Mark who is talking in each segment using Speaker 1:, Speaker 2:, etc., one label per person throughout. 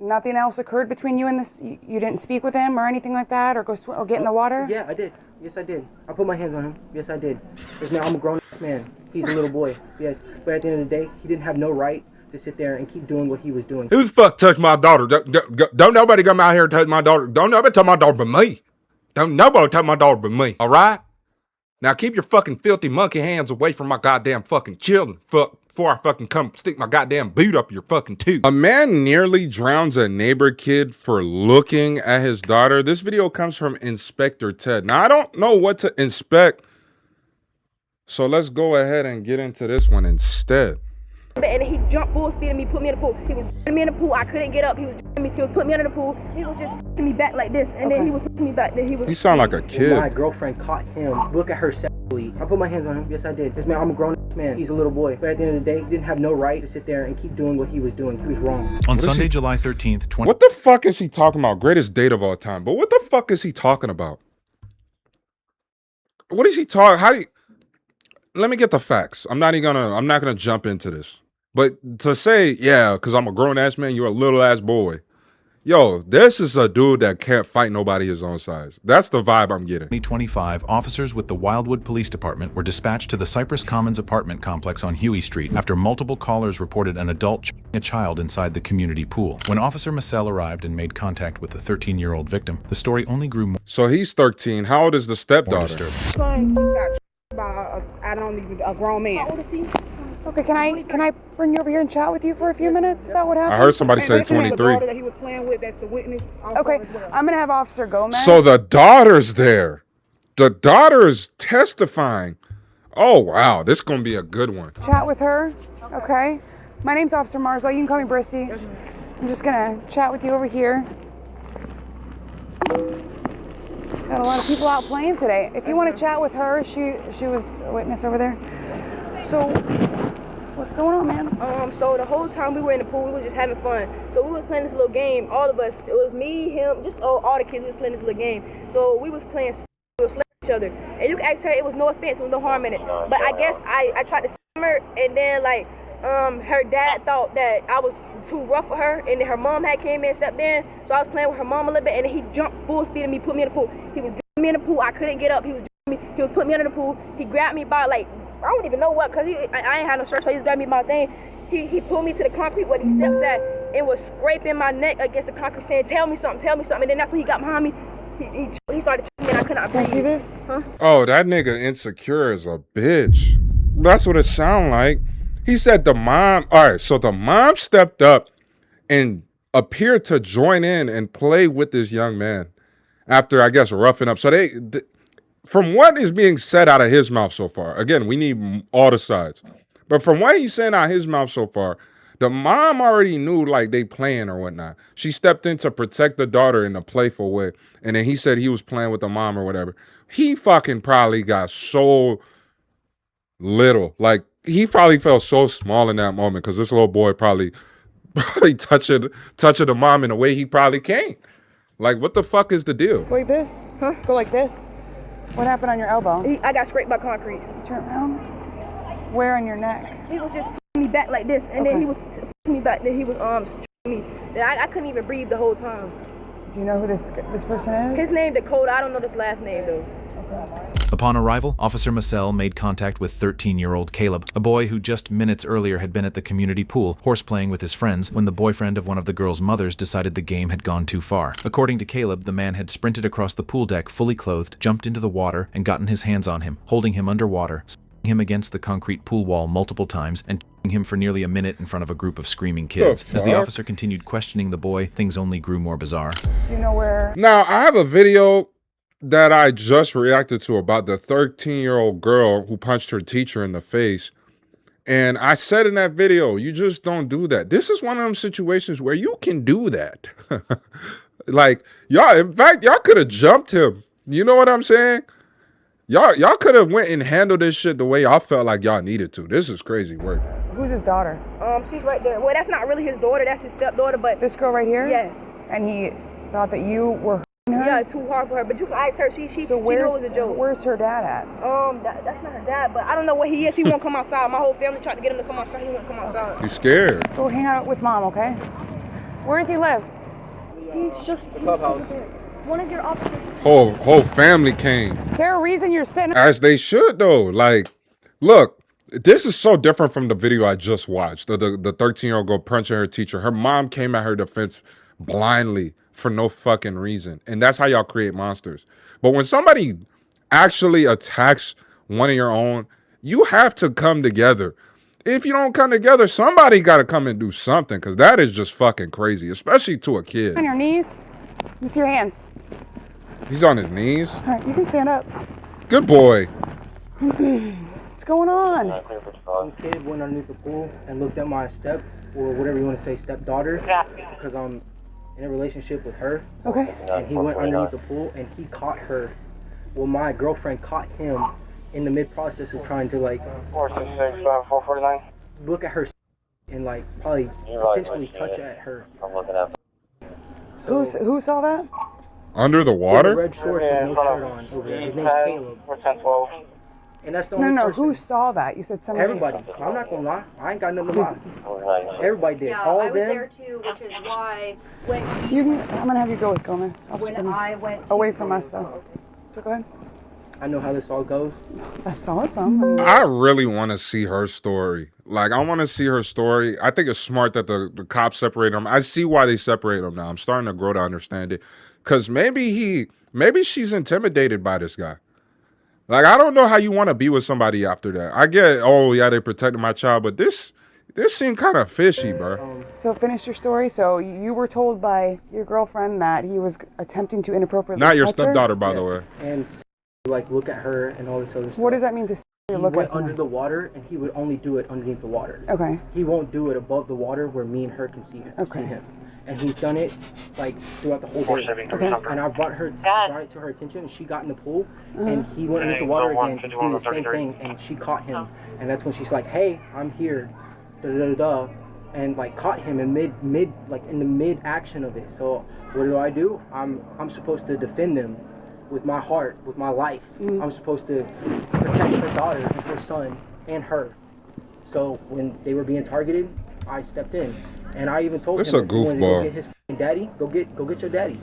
Speaker 1: Nothing else occurred between you and this? You didn't speak with him or anything like that, or or get in the water?
Speaker 2: Yeah, I did. Yes, I did. I put my hands on him. Yes, I did. Because now I'm a grown-ass man. He's a little boy. Yes. But at the end of the day, he didn't have no right to sit there and keep doing what he was doing.
Speaker 3: Who the fuck touched my daughter? Don't nobody come out here and touch my daughter. Don't nobody touch my daughter but me. Don't nobody touch my daughter but me. All right? Now keep your fucking filthy monkey hands away from my goddamn fucking children. Fuck. Before I fucking come stick my goddamn boot up your fucking tooth. A man nearly drowns a neighbor kid for looking at his daughter. This video comes from Inspector Ted. Now, I don't know what to inspect, so let's go ahead and get into this one instead.
Speaker 4: And he jumped full speed at me, put me in the pool. He was putting me in the pool. I couldn't get up. He was putting me under the pool. He was just pushing me back like this, and then he was pushing me back. Then
Speaker 3: he sound like a kid.
Speaker 2: My girlfriend caught him. Look at her sexually. I put my hands on him. Yes, I did. This man, I'm a grown-ass man. He's a little boy. But at the end of the day, he didn't have no right to sit there and keep doing what he was doing. He was wrong.
Speaker 5: On Sunday, July 13th,
Speaker 3: What the fuck is he talking about? Greatest date of all time. But what the fuck is he talking about? What is he talking? How do you... Let me get the facts. I'm not gonna jump into this. But to say, yeah, because I'm a grown-ass man, you're a little-ass boy. Yo, this is a dude that can't fight nobody his own size. That's the vibe I'm getting.
Speaker 5: 2025, officers with the Wildwood Police Department were dispatched to the Cypress Commons apartment complex on Huey Street after multiple callers reported an adult choking a child inside the community pool. When Officer Massell arrived and made contact with the 13-year-old victim, the story only grew more.
Speaker 3: So he's 13. How old is the stepdaughter?
Speaker 1: A grown man. How old is he? Okay, can I bring you over here and chat with you for a few minutes about what happened?
Speaker 3: I heard somebody say 23.
Speaker 1: The daughter that he was playing with, that's the witness. Okay, I'm gonna have Officer Gomez.
Speaker 3: So the daughter's there. The daughter's testifying. Oh wow, this is gonna be a good one.
Speaker 1: Chat with her. Okay. My name's Officer Marzal. You can call me Bristy. I'm just gonna chat with you over here. Got a lot of people out playing today. If you want to chat with her, she was a witness over there. So, what's going on, man?
Speaker 4: So the whole time we were in the pool, we were just having fun. So we was playing this little game, all of us. It was me, him, just all the kids, we was playing this little game. So we was playing, we was slapping each other. And you can ask her, it was no offense, it was no harm in it. But I guess I tried to slam her, and then like, her dad thought that I was too rough for her, and then her mom had came in and stepped in. So I was playing with her mom a little bit, and then he jumped full speed at me, put me in the pool. He was me in the pool, I couldn't get up. He was putting me under the pool. He grabbed me by like, I don't even know what, because I ain't had no shirt, so he just grabbed me by my thing. He pulled me to the concrete where he steps at and was scraping my neck against the concrete saying, tell me something. And then that's when he got behind me. He started choking me and I could not breathe.
Speaker 1: Can you see this?
Speaker 4: Huh?
Speaker 3: Oh, that nigga insecure as a bitch. That's what it sound like. He said the mom, all right, so the mom stepped up and appeared to join in and play with this young man after, I guess, roughing up. So from what is being said out of his mouth so far, again, we need all the sides. But from what he's saying out of his mouth so far, the mom already knew like they playing or whatnot. She stepped in to protect the daughter in a playful way. And then he said he was playing with the mom or whatever. He fucking probably got so little. Like, he probably felt so small in that moment because this little boy probably touching the mom in a way he probably can't. Like, what the fuck is the deal?
Speaker 1: Like this?
Speaker 4: Huh?
Speaker 1: Go like this? What happened on your elbow?
Speaker 4: I got scraped by concrete.
Speaker 1: Turn around. Where on your neck?
Speaker 4: He was just pushing me back like this, and then he was pushing me back. Then he was choking me. I couldn't even breathe the whole time.
Speaker 1: Do you know who this person is?
Speaker 4: His name Dakota. I don't know this last name though.
Speaker 5: Upon arrival, Officer Massell made contact with 13-year-old Caleb, a boy who just minutes earlier had been at the community pool, horseplaying with his friends, when the boyfriend of one of the girl's mothers decided the game had gone too far. According to Caleb, the man had sprinted across the pool deck fully clothed, jumped into the water, and gotten his hands on him, holding him underwater, slamming him against the concrete pool wall multiple times, and choking him for nearly a minute in front of a group of screaming kids. As the officer continued questioning the boy, things only grew more bizarre.
Speaker 1: Do you know where?
Speaker 3: Now, I have a video that I just reacted to about the 13-year-old girl who punched her teacher in the face. And I said in that video, you just don't do that. This is one of them situations where you can do that. Like, y'all, in fact, y'all could have jumped him. You know what I'm saying? Y'all could have went and handled this shit the way y'all felt like y'all needed to. This is crazy work.
Speaker 1: Who's his daughter?
Speaker 4: She's right there. Well, that's not really his daughter. That's his stepdaughter, but...
Speaker 1: This girl right here?
Speaker 4: Yes.
Speaker 1: And he thought that you were her?
Speaker 4: Yeah, too hard for her. But you can ask her. She knows it's a joke.
Speaker 1: Where's her dad at?
Speaker 4: That's not her dad, but I don't know where he is. He won't come outside. My whole family tried to get him to come outside. He won't come outside.
Speaker 3: You scared?
Speaker 1: Go hang out with mom, okay? Where does he live?
Speaker 4: He's just
Speaker 2: The clubhouse.
Speaker 4: one of your officers.
Speaker 3: Whole family came.
Speaker 1: Is there a reason you're sitting?
Speaker 3: As they should though. Like, look, this is so different from the video I just watched. The 13-year-old girl punching her teacher. Her mom came at her defense blindly for no fucking reason. And that's how y'all create monsters. But when somebody actually attacks one of your own, you have to come together. If you don't come together, somebody got to come and do something, because that is just fucking crazy, especially to a kid.
Speaker 1: On your knees. Let me see your hands.
Speaker 3: He's on his knees.
Speaker 1: All right, you can stand up.
Speaker 3: Good boy.
Speaker 1: What's going on?
Speaker 2: Some kid went underneath the pool and looked at my step, or whatever you want to say, stepdaughter, because I'm in a relationship with her.
Speaker 1: Okay.
Speaker 2: And he went underneath the pool and he caught her. Well, my girlfriend caught him in the mid-process of trying to, like,
Speaker 6: 466-449.
Speaker 2: look at her and, like, probably potentially touch at her.
Speaker 6: I'm looking at.
Speaker 1: Who saw that?
Speaker 3: Under the
Speaker 2: With
Speaker 3: water?
Speaker 2: red shorts with no shirt on over there. His name's Caleb.
Speaker 6: 1012.
Speaker 2: And that's the
Speaker 1: No,
Speaker 2: only
Speaker 1: no.
Speaker 2: person.
Speaker 1: Who saw that? You said somebody.
Speaker 2: Everybody. I'm not gonna lie. I ain't got nothing to lie. Everybody did.
Speaker 7: Yeah,
Speaker 2: All
Speaker 7: I
Speaker 2: of
Speaker 7: was
Speaker 2: them.
Speaker 7: there too, which is why when
Speaker 1: I'm gonna have you go with Gomez.
Speaker 7: when I went to,
Speaker 1: Away from us though. So go ahead.
Speaker 2: I know how this all goes.
Speaker 1: That's awesome. I mean,
Speaker 3: I really want to see her story. Like, I want to see her story. I think it's smart that the cops separate them. I see why they separate them now. I'm starting to grow to understand it. Because maybe she's intimidated by this guy. Like, I don't know how you want to be with somebody after that. I get, oh, yeah, they protected my child. But this seemed kind of fishy, bro.
Speaker 1: so finish your story. So you were told by your girlfriend that he was attempting to inappropriately
Speaker 3: Not your
Speaker 1: touch her?
Speaker 3: stepdaughter, by the way.
Speaker 2: And, like, look at her and all this other stuff.
Speaker 1: What does that mean to
Speaker 2: He
Speaker 1: look
Speaker 2: went
Speaker 1: at someone?
Speaker 2: under the water, and he would only do it underneath the water.
Speaker 1: Okay.
Speaker 2: He won't do it above the water where me and her can see
Speaker 1: Okay.
Speaker 2: him. And he's done it, like, throughout the whole day. And I brought it to her attention, and she got in the pool, and he went underneath the water again to do the same thing, and she caught him. And that's when she's like, hey, I'm here, da-da-da-da, and, like, caught him in in the mid-action of it. So what do? I'm supposed to defend them with my heart, with my life. I'm supposed to protect her daughter and her son and her. So when they were being targeted, I stepped in, and I even told
Speaker 3: It's
Speaker 2: him,
Speaker 3: a
Speaker 2: if you wanted to
Speaker 3: goofball.
Speaker 2: go get his daddy, go get your daddy.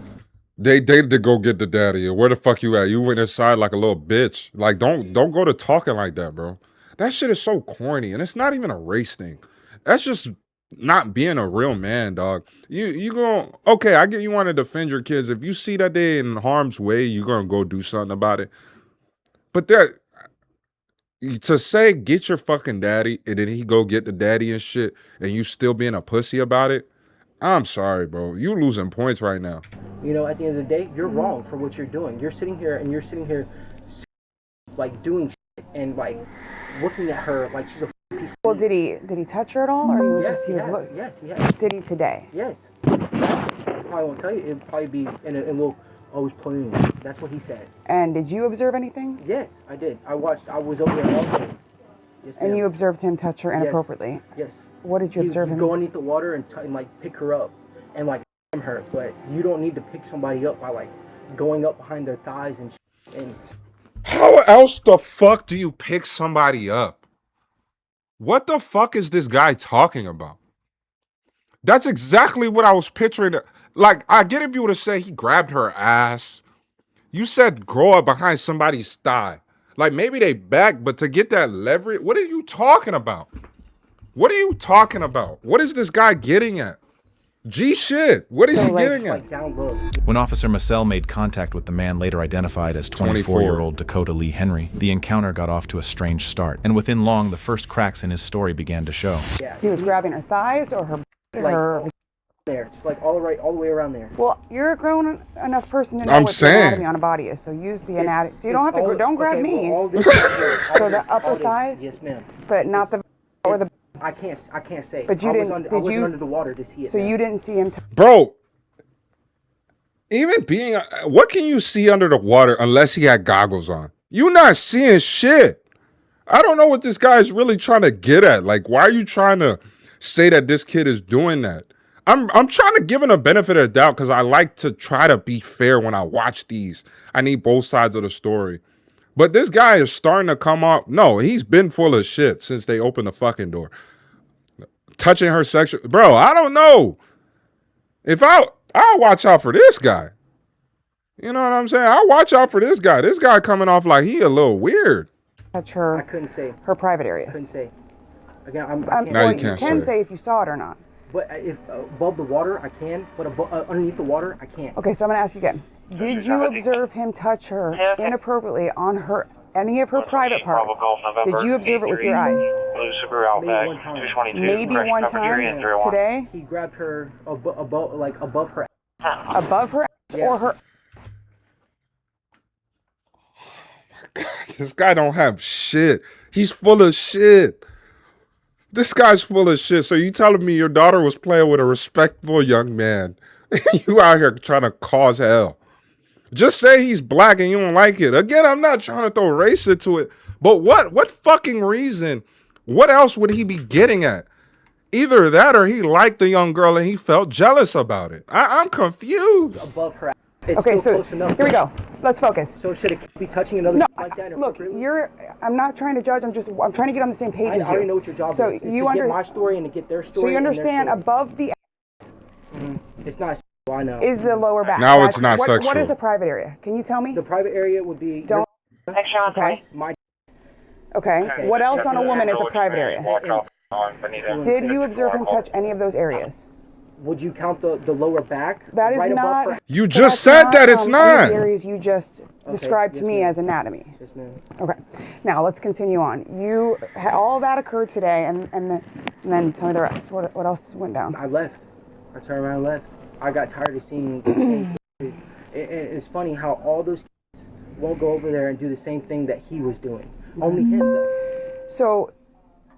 Speaker 3: They did go get the daddy. Where the fuck you at? You went inside like a little bitch. Like, don't go to talking like that, bro. That shit is so corny, and it's not even a race thing. That's just not being a real man, dog. You going, okay, I get you want to defend your kids. If you see that they in harm's way, you're gonna go do something about it. But to say get your fucking daddy and then he go get the daddy and shit, and you still being a pussy about it, I'm sorry, bro. You losing points right now.
Speaker 2: You know, at the end of the day, you're wrong for what you're doing. You're sitting here like doing shit and like looking at her like she's a piece of
Speaker 1: Well, did he touch her at all, or he was
Speaker 2: yes,
Speaker 1: just looking?
Speaker 2: yes, yes.
Speaker 1: Did he today?
Speaker 2: Yes. I probably won't tell you. It'll probably be in a little, always playing. That's what he said.
Speaker 1: And did you observe anything?
Speaker 2: Yes, I did. I was over there all day. Yes,
Speaker 1: And
Speaker 2: ma'am.
Speaker 1: you observed him touch her inappropriately.
Speaker 2: Yes.
Speaker 1: What did you observe
Speaker 2: He'd
Speaker 1: him?
Speaker 2: go underneath the water and like pick her up and like her. But you don't need to pick somebody up by like going up behind their thighs and
Speaker 3: How else the fuck do you pick somebody up? What the fuck is this guy talking about? That's exactly what I was picturing. Like, I get if you would have said he grabbed her ass. You said grow up behind somebody's thigh. Like, maybe they back, but to get that leverage, what are you talking about? What are you talking about? What is this guy getting at? G shit. What is he getting at?
Speaker 2: like down low.
Speaker 5: When Officer Massell made contact with the man later identified as 24-year-old Dakota Lee Henry, the encounter got off to a strange start, and within long, the first cracks in his story began to show.
Speaker 2: Yeah.
Speaker 1: He was grabbing her thighs or her.
Speaker 2: There, just like all the way around there.
Speaker 1: Well, you're a grown enough person to know
Speaker 3: I'm
Speaker 1: what the
Speaker 3: saying.
Speaker 1: anatomy on a body is. So use the anatomy. You don't have to. Don't grab me.
Speaker 2: Well, all this,
Speaker 1: So the upper thighs?
Speaker 2: Yes, ma'am.
Speaker 1: But not the or the.
Speaker 2: I can't say.
Speaker 1: But you
Speaker 2: I was
Speaker 1: didn't.
Speaker 2: Under,
Speaker 1: Did
Speaker 2: I wasn't
Speaker 1: you?
Speaker 2: under the water to see it.
Speaker 1: So
Speaker 2: ma'am.
Speaker 1: you didn't see him.
Speaker 3: Bro, even being, what can you see under the water unless he had goggles on? You not seeing shit. I don't know what this guy is really trying to get at. Like, why are you trying to say that this kid is doing that? I'm trying to give him a benefit of the doubt because I like to try to be fair when I watch these. I need both sides of the story. But this guy is starting to come off. No, he's been full of shit since they opened the fucking door. Touching her sexual. Bro, I don't know. If I'll watch out for this guy. You know what I'm saying? I'll watch out for this guy. This guy coming off like he a little weird.
Speaker 1: Touch her.
Speaker 2: I couldn't say.
Speaker 1: Her private areas.
Speaker 2: I couldn't say. Again, I can't.
Speaker 3: Now
Speaker 1: Well,
Speaker 3: you can't
Speaker 1: can
Speaker 3: say.
Speaker 1: say if you saw it or not.
Speaker 2: But if above the water, I can. But underneath the water, I can't.
Speaker 1: Okay, so I'm gonna ask you again. Did you observe him touch her inappropriately on any of her private parts? Did you observe it with your eyes? Maybe one time today?
Speaker 2: He grabbed her above her.
Speaker 1: Above her ass or her?
Speaker 3: This guy don't have shit. He's full of shit. This guy's full of shit. So you telling me your daughter was playing with a respectful young man? You out here trying to cause hell. Just say he's black and you don't like it. Again, I'm not trying to throw race into it. But what fucking reason? What else would he be getting at? Either that or he liked the young girl and he felt jealous about it. I'm confused.
Speaker 2: Above her. It's
Speaker 1: Okay,
Speaker 2: still
Speaker 1: so
Speaker 2: close enough.
Speaker 1: here we go. Let's focus.
Speaker 2: So should it be touching another
Speaker 1: No,
Speaker 2: like that?
Speaker 1: look, I'm not trying to judge. I'm trying to get on the same page as you.
Speaker 2: I already know what your job
Speaker 1: so
Speaker 2: is. It's
Speaker 1: you
Speaker 2: to get my story and to get their story.
Speaker 1: So you understand
Speaker 2: and their
Speaker 1: above the
Speaker 2: story. It's not. I know.
Speaker 1: is the lower back.
Speaker 3: Now it's not
Speaker 1: what,
Speaker 3: sexual.
Speaker 1: What is a private area? Can you tell me?
Speaker 2: The private area would be.
Speaker 1: Don't. Okay. Okay. What else on a woman is a private area? Did you observe him touch any of those areas?
Speaker 2: Would you count the lower back?
Speaker 1: That is
Speaker 2: right
Speaker 1: not.
Speaker 2: above her?
Speaker 3: You just said that it's
Speaker 1: any
Speaker 3: not.
Speaker 1: of the areas you just described to
Speaker 2: yes,
Speaker 1: me
Speaker 2: ma'am.
Speaker 1: as anatomy.
Speaker 2: Yes, ma'am.
Speaker 1: Okay. Now let's continue on. All that occurred today, and then tell me the rest. What else went down?
Speaker 2: I left. I turned around and left. I got tired of seeing the same kids. It's funny how all those kids won't go over there and do the same thing that he was doing. Only him, though.
Speaker 1: So,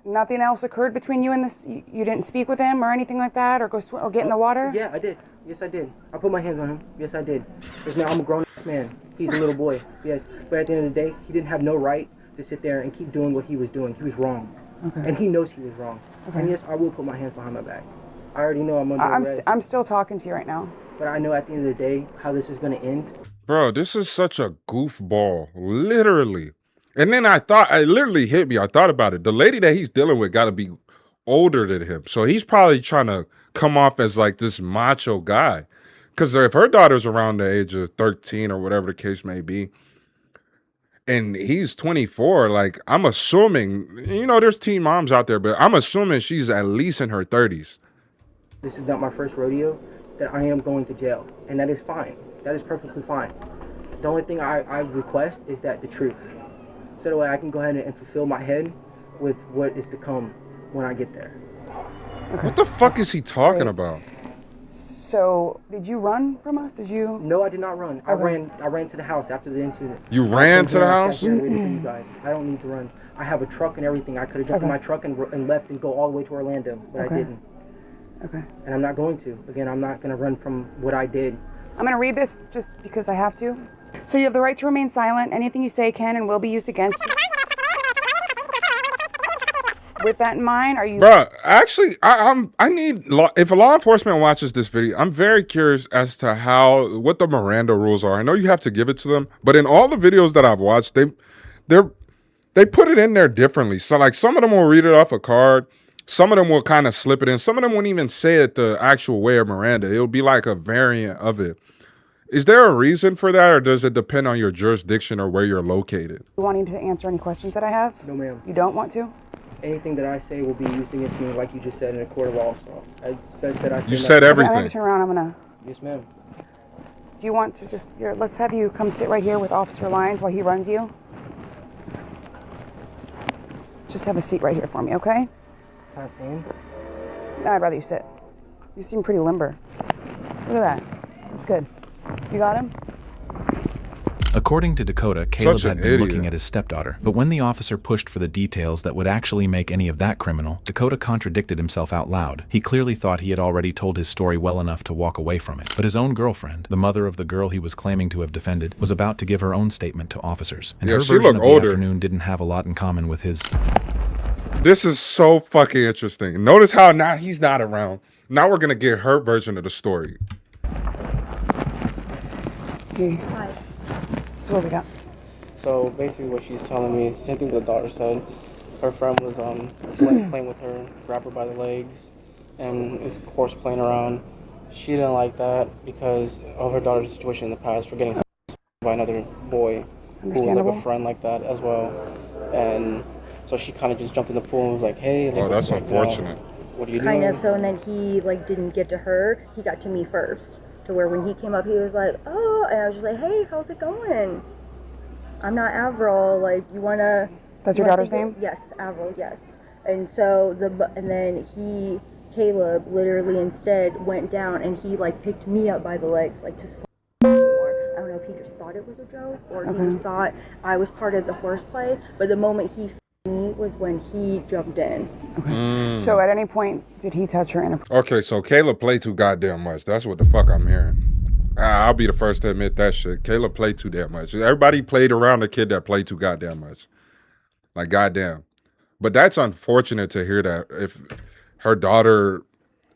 Speaker 1: nothing else occurred between you and this? You didn't speak with him or anything like that, or go or get in the water?
Speaker 2: Yeah, I did. Yes, I did. I put my hands on him. Yes, I did. Yes, now I'm a grown-ass man. He's a little boy. Yes, but at the end of the day, he didn't have no right to sit there and keep doing what he was doing. He was wrong, and he knows he was wrong. Okay. And yes, I will put my hands behind my back. I already know I'm under arrest.
Speaker 1: I'm still talking to you right now.
Speaker 2: But I know at the end of the day how this is going to end.
Speaker 3: Bro, this is such a goofball. Literally. And then it literally hit me. I thought about it. The lady that he's dealing with got to be older than him. So he's probably trying to come off as like this macho guy. Because if her daughter's around the age of 13 or whatever the case may be, and he's 24, like I'm assuming, there's teen moms out there, but I'm assuming she's at least in her 30s.
Speaker 2: This is not my first rodeo, that I am going to jail. And that is fine. That is perfectly fine. The only thing I request is that the truth. So that way I can go ahead and fulfill my head with what is to come when I get there.
Speaker 1: Okay.
Speaker 3: What the fuck is he talking about?
Speaker 1: So, did you run from us? Did you?
Speaker 2: No, I did not run.
Speaker 1: Okay.
Speaker 2: I ran to the house after the incident.
Speaker 3: You ran to the house?
Speaker 2: I waited for you guys. I don't need to run. I have a truck and everything. I could have jumped in my truck and left and go all the way to Orlando, but I didn't.
Speaker 1: Okay.
Speaker 2: And I'm not going to. Again, I'm not going to run from what I did.
Speaker 1: I'm going to read this just because I have to. So you have the right to remain silent. Anything you say can and will be used against you. With that in mind, are you...
Speaker 3: Bro, actually, if a law enforcement watches this video, I'm very curious as to what the Miranda rules are. I know you have to give it to them, but in all the videos that I've watched, they put it in there differently. So like some of them will read it off a card. Some of them will kind of slip it in. Some of them won't even say it the actual way of Miranda. It'll be like a variant of it. Is there a reason for that, or does it depend on your jurisdiction or where you're located?
Speaker 1: You wanting to answer any questions that I have?
Speaker 2: No, ma'am.
Speaker 1: You don't want to?
Speaker 2: Anything that I say will be used against me, like you just said, in a court of law. So it's best that I say
Speaker 3: You said everything.
Speaker 1: I'm going to turn around. I'm going to...
Speaker 2: Yes, ma'am.
Speaker 1: Do you want to just... let's have you come sit right here with Officer Lyons while he runs you. Just have a seat right here for me, okay?
Speaker 2: Can I stand?
Speaker 1: No, I'd rather you sit. You seem pretty limber. Look at that. That's good. You got him?
Speaker 5: According to Dakota, Caleb had been
Speaker 3: idiot.
Speaker 5: looking at his stepdaughter. But when the officer pushed for the details that would actually make any of that criminal, Dakota contradicted himself out loud. He clearly thought he had already told his story well enough to walk away from it. But his own girlfriend, the mother of the girl he was claiming to have defended, was about to give her own statement to officers. And her
Speaker 3: she
Speaker 5: version
Speaker 3: looked
Speaker 5: of the
Speaker 3: older.
Speaker 5: afternoon didn't have a lot in common with his.
Speaker 3: This is so fucking interesting. Notice how now he's not around. Now we're going to get her version of the story.
Speaker 1: Okay. Hi. So what we got?
Speaker 8: So basically what she's telling me is the same thing the daughter said. Her friend was playing with her, grab her by the legs, and was of course playing around. she didn't like that because of her daughter's situation in the past for getting by another boy who was like a friend like that as well. And so she kind of just jumped in the pool and was like, hey, like,
Speaker 3: Oh, that's unfortunate.
Speaker 8: What are you
Speaker 9: kind
Speaker 8: doing?
Speaker 9: of. So, and then he like didn't get to her. He got to me first. To where when he came up, he was like, oh, and I was just like, hey, how's it going? I'm not Avril. Like, you wanna?
Speaker 1: That's your daughter's name?
Speaker 9: Yes, Avril. Yes. And so and then Caleb literally instead went down and he like picked me up by the legs like to slap me more. I don't know if he just thought it was a joke or he just thought I was part of the horseplay. But the moment he saw me was when he jumped in.
Speaker 1: Okay. So at any point did he touch her in
Speaker 3: Okay, so Caleb played too goddamn much. That's what the fuck I'm hearing. I'll be the first to admit that shit. Caleb played too damn much. Everybody played around the kid that played too goddamn much. Like, goddamn. But that's unfortunate to hear that if her daughter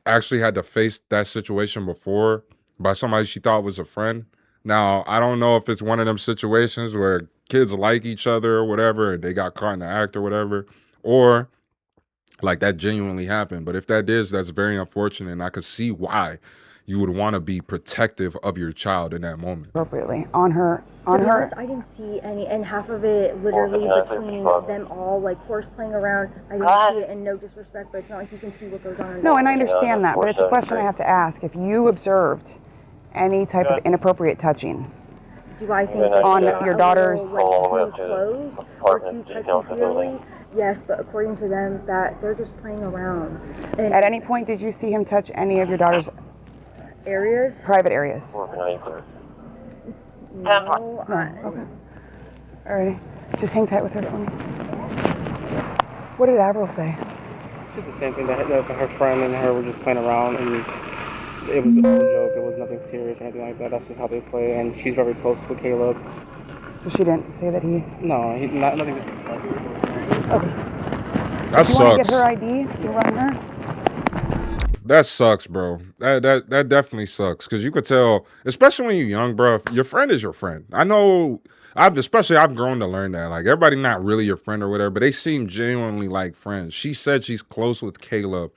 Speaker 3: actually had to face that situation before by somebody she thought was a friend. Now, I don't know if it's one of them situations where kids like each other or whatever and they got caught in the act or whatever, or like that genuinely happened. But if that is, that's very unfortunate, and I could see why you would want to be protective of your child in that moment.
Speaker 1: Appropriately on her.
Speaker 9: I didn't see any, and half of it literally between them all like horse playing around. I didn't see it, and no disrespect, but it's not like you can see what goes on.
Speaker 1: No, and I understand that, but it's a question I have to ask. If you observed any type of inappropriate touching,
Speaker 9: do I think
Speaker 1: on your daughter's
Speaker 9: too close or too touchy-feely? Yes, but according to them, that they're just playing around. And
Speaker 1: at any point, did you see him touch any of your daughter's
Speaker 9: areas?
Speaker 1: Private areas?
Speaker 9: No.
Speaker 1: Okay. Alrighty. Just hang tight with her for me. What did Avril say?
Speaker 8: It's the same thing that her friend and her were just playing around, and it was all a joke. It was nothing serious or anything like that. That's just how they play, and she's very close with Caleb.
Speaker 1: So she didn't say that he...
Speaker 8: No, nothing.
Speaker 1: Okay.
Speaker 3: That sucks.
Speaker 1: You want to get her ID? You run her?
Speaker 3: That sucks, bro. That definitely sucks. Because you could tell, especially when you're young, bro, your friend is your friend. I know, I've grown to learn that. Like, everybody not really your friend or whatever, but they seem genuinely like friends. She said she's close with Caleb.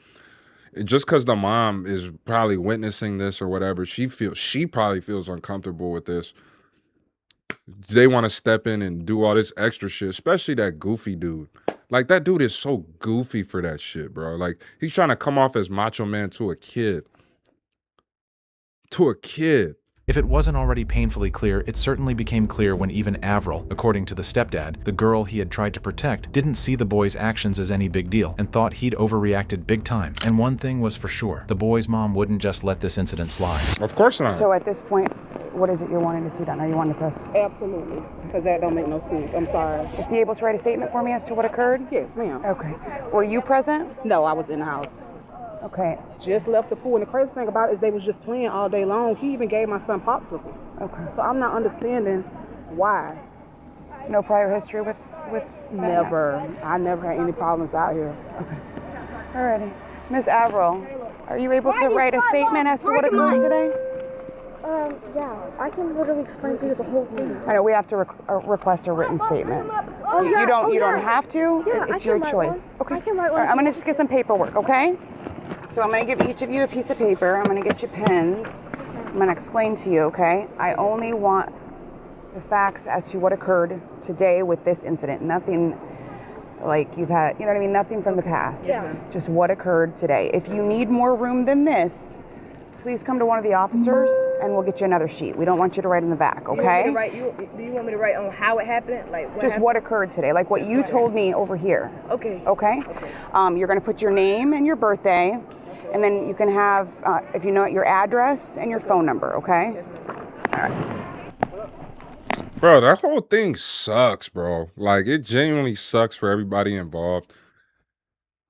Speaker 3: Just because the mom is probably witnessing this or whatever, she probably feels uncomfortable with this. They want to step in and do all this extra shit, especially that goofy dude. Like, that dude is so goofy for that shit, bro. Like, he's trying to come off as Macho Man to a kid. To a kid.
Speaker 5: If it wasn't already painfully clear, it certainly became clear when even Avril, according to the stepdad, the girl he had tried to protect, didn't see the boy's actions as any big deal and thought he'd overreacted big time. And one thing was for sure, the boy's mom wouldn't just let this incident slide.
Speaker 3: Of course not.
Speaker 1: So at this point, what is it you're wanting to see done? Are you wanting to press?
Speaker 10: Absolutely, because that don't make no sense. I'm sorry.
Speaker 1: Is he able to write a statement for me as to what occurred?
Speaker 10: Yes, ma'am.
Speaker 1: Okay. Were you present?
Speaker 10: No, I was in the house.
Speaker 1: Okay.
Speaker 10: Just left the pool, and the crazy thing about it is they was just playing all day long. He even gave my son popsicles.
Speaker 1: Okay.
Speaker 10: So I'm not understanding why.
Speaker 1: No prior history with
Speaker 10: Never. I never had any problems out here.
Speaker 1: Okay. Alrighty. Ms. Avril, are you able to write a statement as to what occurred today?
Speaker 9: Yeah, I can literally explain to you the whole thing.
Speaker 1: I know we have to request a written statement. You don't have to.
Speaker 9: Yeah,
Speaker 1: it's your choice. Okay.
Speaker 9: I can write one.
Speaker 1: Right, I'm gonna just get some paperwork, okay? So I'm gonna give each of you a piece of paper. I'm gonna get you pens. I'm gonna explain to you, okay? I only want the facts as to what occurred today with this incident. Nothing like you've had, you know what I mean? Nothing from the past.
Speaker 9: Yeah.
Speaker 1: Just what occurred today. If you need more room than this, please come to one of the officers and we'll get you another sheet. We don't want you to write in the back, okay?
Speaker 4: Do you want me to write on how it happened? Like what
Speaker 1: Just
Speaker 4: happened?
Speaker 1: what occurred today, like what you told me over here.
Speaker 4: Okay.
Speaker 1: Okay? You're going to put your name and your birthday, and then you can have, if you know it, your address and your phone number, okay? All right.
Speaker 3: Bro, that whole thing sucks, bro. Like, it genuinely sucks for everybody involved.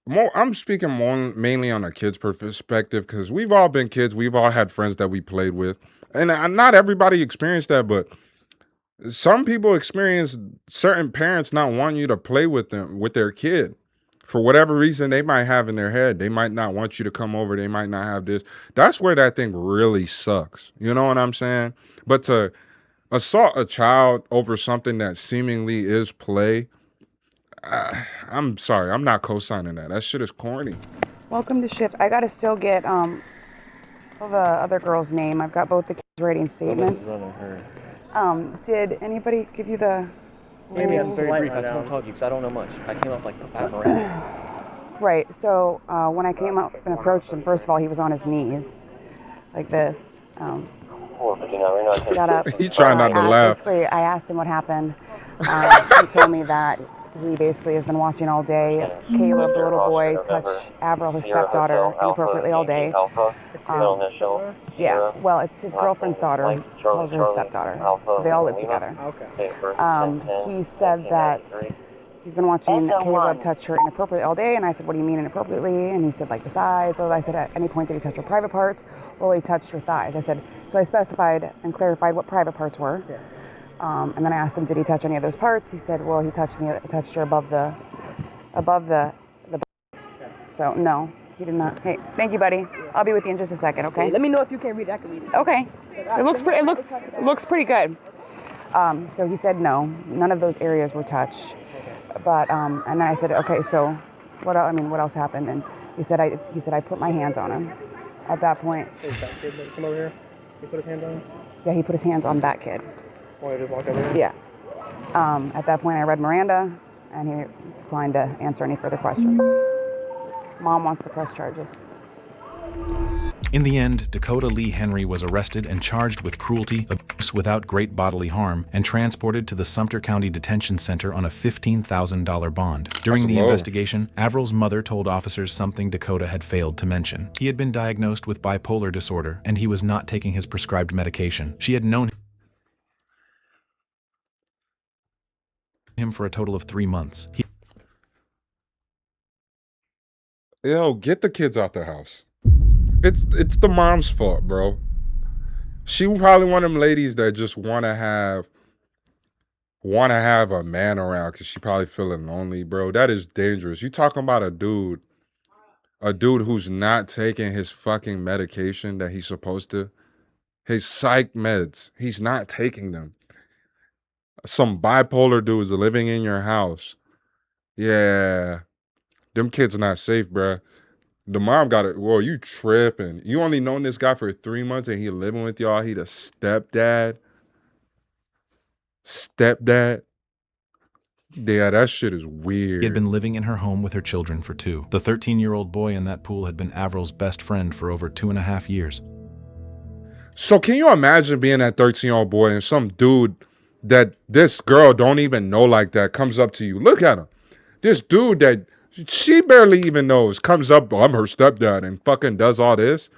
Speaker 3: I'm speaking mainly on a kid's perspective because we've all been kids. We've all had friends that we played with. And not everybody experienced that, but some people experience certain parents not wanting you to play with them, with their kid. For whatever reason they might have in their head. They might not want you to come over. They might not have this. That's where that thing really sucks. You know what I'm saying? But to assault a child over something that seemingly is play, I'm sorry, I'm not co-signing that. That shit is corny.
Speaker 1: Welcome to shift. I gotta still get the other girl's name. I've got both the kids' rating statements. Did anybody give you the...
Speaker 11: Maybe I'm very brief. I can't talk to you because I don't know much. I came up like Ahh Man.
Speaker 1: Right, so when I came up and approached him, first of all, he was on his knees, like this. Got up.
Speaker 3: He trying not to laugh.
Speaker 1: Basically, I asked him what happened. He told me that he basically has been watching all day Caleb, the little boy, touch Avril, his stepdaughter, inappropriately all day. Yeah, well, it's his girlfriend's daughter. He calls her his stepdaughter. So they all live together. He said that he's been watching Caleb touch her inappropriately all day, and I said, what do you mean inappropriately? And he said, like the thighs. So I said, at any point did he touch her private parts? Well, he touched her thighs. I said, so I specified and clarified what private parts were. And then I asked him, did he touch any of those parts? He said, well, he touched her above the. So no, he did not. Hey, thank you, buddy. I'll be with you in just a second, okay?
Speaker 4: Let me know if you can read it. I can read it.
Speaker 1: Okay. It looks pretty good. So he said no, none of those areas were touched. But and then I said, okay, so what else happened? And he said I put my hands on him. At that point.
Speaker 8: Is that kid that come over here? He put his hands on him?
Speaker 1: Yeah, he put his hands on that kid.
Speaker 8: Oh, he just walked over here?
Speaker 1: Yeah. At that point, I read Miranda, and he declined to answer any further questions. Mom wants to press charges.
Speaker 5: In the end, Dakota Lee Henry was arrested and charged with cruelty, abuse without great bodily harm, and transported to the Sumter County Detention Center on a $15,000 bond. During the investigation, Avril's mother told officers something Dakota had failed to mention. He had been diagnosed with bipolar disorder, and he was not taking his prescribed medication. She had known him for a total of 3 months.
Speaker 3: Yo, get the kids out the house. It's the mom's fault, bro. She probably one of them ladies that just want to have a man around because she probably feeling lonely, bro. That is dangerous. You talking about a dude who's not taking his fucking medication that he's supposed to, his psych meds. He's not taking them. Some bipolar dudes are living in your house. Yeah, them kids are not safe, bro. The mom got it. Well, you tripping. You only known this guy for 3 months and he living with y'all. He the stepdad. Stepdad. Yeah, that shit is weird.
Speaker 5: He had been living in her home with her children for 2. The 13-year-old boy in that pool had been Avril's best friend for over 2.5 years.
Speaker 3: So can you imagine being that 13-year-old boy and some dude that this girl don't even know like that comes up to you? Look at him. This dude that she barely even knows comes up, I'm her stepdad, and fucking does all this.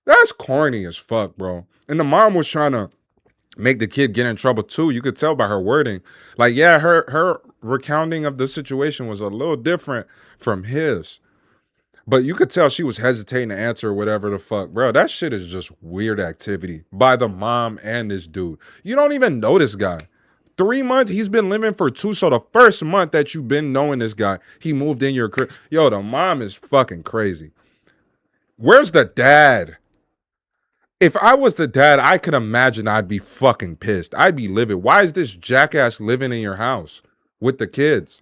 Speaker 3: That's corny as fuck, bro. And the mom was trying to make the kid get in trouble too. You could tell by her wording. Like, yeah, her recounting of the situation was a little different from his. But you could tell she was hesitating to answer whatever the fuck. Bro, that shit is just weird activity by the mom and this dude. You don't even know this guy. 3 months, he's been living for 2. So the first month that you've been knowing this guy, he moved in your crib. Yo, the mom is fucking crazy. Where's the dad? If I was the dad, I could imagine I'd be fucking pissed. I'd be livid. Why is this jackass living in your house with the kids?